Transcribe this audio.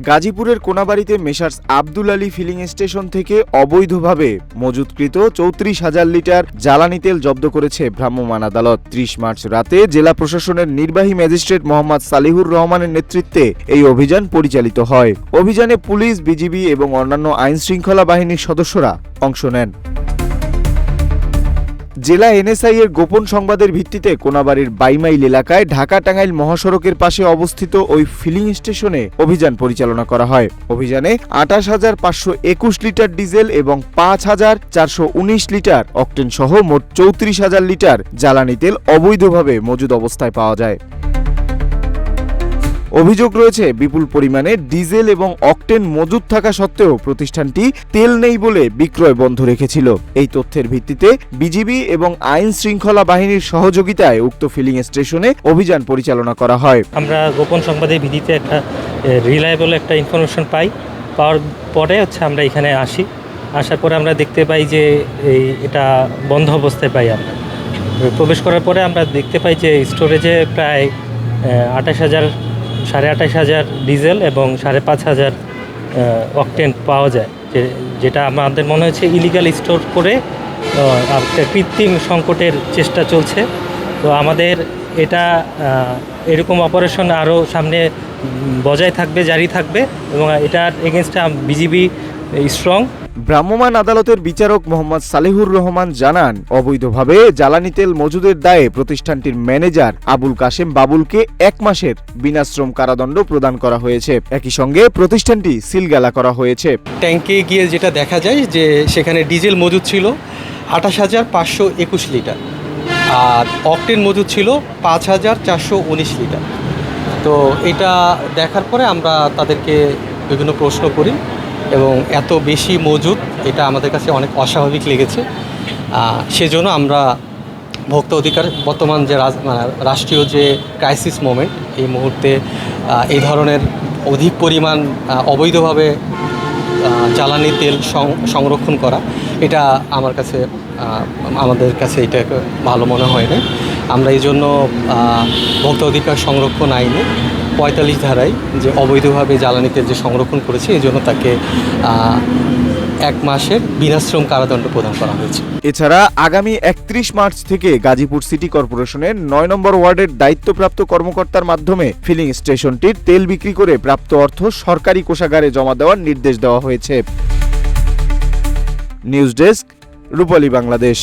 গাজীপুরের কোনাবাড়িতে Messrs Abdul Ali filling station থেকে অবৈধভাবে মজুতকৃত ৩৪,০০০ লিটার জ্বালানি তেল জব্দ করেছে ভ্রাম্যমাণ আদালত। ৩০ মার্চ রাতে জেলা প্রশাসনের নির্বাহী ম্যাজিস্ট্রেট মোহাম্মদ সালিহুর রহমানের নেতৃত্বে এই অভিযান পরিচালিত হয়। অভিযানে পুলিশ, বিজিবি এবং অন্যান্য আইনশৃঙ্খলা বাহিনীর সদস্যরা অংশ নেন। জেলা এনএসআই এর গোপন সংবাদের ভিত্তিতে কোনাবাড়ির বাইমাইল এলাকায় ঢাকা-টাঙ্গাইল মহাসড়কের পাশে অবস্থিত ওই ফিলিং স্টেশনে অভিযান পরিচালনা করা হয়। অভিযানে ২৮,৫২১ লিটার ডিজেল এবং ৫,৪১৯ লিটার অকটেন সহ মোট ৩৪,০০০ লিটার জ্বালানি তেল অবৈধভাবে মজুদ অবস্থায় পাওয়া যায়। অভিযোগ রয়েছে, বিপুল পরিমাণে ডিজেল এবং অকটেন মজুদ থাকা সত্ত্বেও প্রতিষ্ঠানটি তেল নেই বলে বিক্রয় বন্ধ রেখেছিল। এই তথ্যের ভিত্তিতে বিজিবি এবং আইন শৃঙ্খলা বাহিনীর সহযোগিতায় উক্ত ফিলিং স্টেশনে অভিযান পরিচালনা করা হয়। আমরা গোপন সংবাদের ভিত্তিতে একটা রিলায়েবল একটা ইনফরমেশন পাওয়ার পরে আমরা এখানে আসার পরে আমরা দেখতে পাই যে এটা বন্ধ অবস্থায় পাই। আমরা প্রবেশ করার পরে আমরা দেখতে পাই যে স্টোরেজে প্রায় ২৮,০০০ ডিজেল এবং ৫,৫০০ অকটেন পাওয়া যায়, যেটা আমাদের মনে হচ্ছে ইলিগাল স্টোর করে কৃত্রিম সংকটের চেষ্টা চলছে। তো আমাদের এটা এরকম অপারেশন আরও সামনে বজায় থাকবে, জারি থাকবে এবং এটার এগেনস্টে বিজিবি স্ট্রং। ভ্রাম্যমাণ আদালতের বিচারক মোহাম্মদ সালেহুর রহমান জানান, অবৈধভাবে জ্বালানি তেল মজুদের দায়ে প্রতিষ্ঠানটির ম্যানেজার আবুল কাশেম বাবুলকে ১ মাসের বিনাশ্রম কারাদণ্ড প্রদান করা হয়েছে। একই সঙ্গে প্রতিষ্ঠানটি সিলগালা করা হয়েছে। ট্যাঙ্কে গিয়ে যেটা দেখা যায় যে সেখানে ডিজেল মজুদ ছিল ২৮,৫২১ লিটার আর অকটেন মজুদ ছিল ৫,৪১৯ লিটার। তো এটা দেখার পরে আমরা তাদেরকে বিভিন্ন প্রশ্ন করি এবং এত বেশি মজুদ এটা আমাদের কাছে অনেক অস্বাভাবিক লেগেছে। সেজন্য আমরা ভোক্তা অধিকার, বর্তমান যে রাষ্ট্রীয় যে ক্রাইসিস মোমেন্ট, এই মুহূর্তে এই ধরনের অধিক পরিমাণ অবৈধভাবে জ্বালানি তেল সংরক্ষণ করা, এটা আমাদের কাছে এটা ভালো মনে হয় না। আমরা এই জন্য ভোক্তা অধিকার সংরক্ষণ আইনে ৪৫ ধারায় যে অবৈধভাবে জ্বালানি তেল যে সংরক্ষণ করেছে, এই জন্য তাকে ১ মাসের বিনাশ্রম কারাদণ্ড প্রদান করা হয়েছে। এছাড়া আগামী ৩১ মার্চ থেকে গাজীপুর সিটি কর্পোরেশনের ৯ নম্বর ওয়ার্ডের দায়িত্বপ্রাপ্ত কর্মকর্তার মাধ্যমে ফিলিং স্টেশনটির তেল বিক্রি করে প্রাপ্ত অর্থ সরকারি কোষাগারে জমা দেওয়ার নির্দেশ দেওয়া হয়েছে। নিউজ ডেস্ক, রূপালী বাংলাদেশ।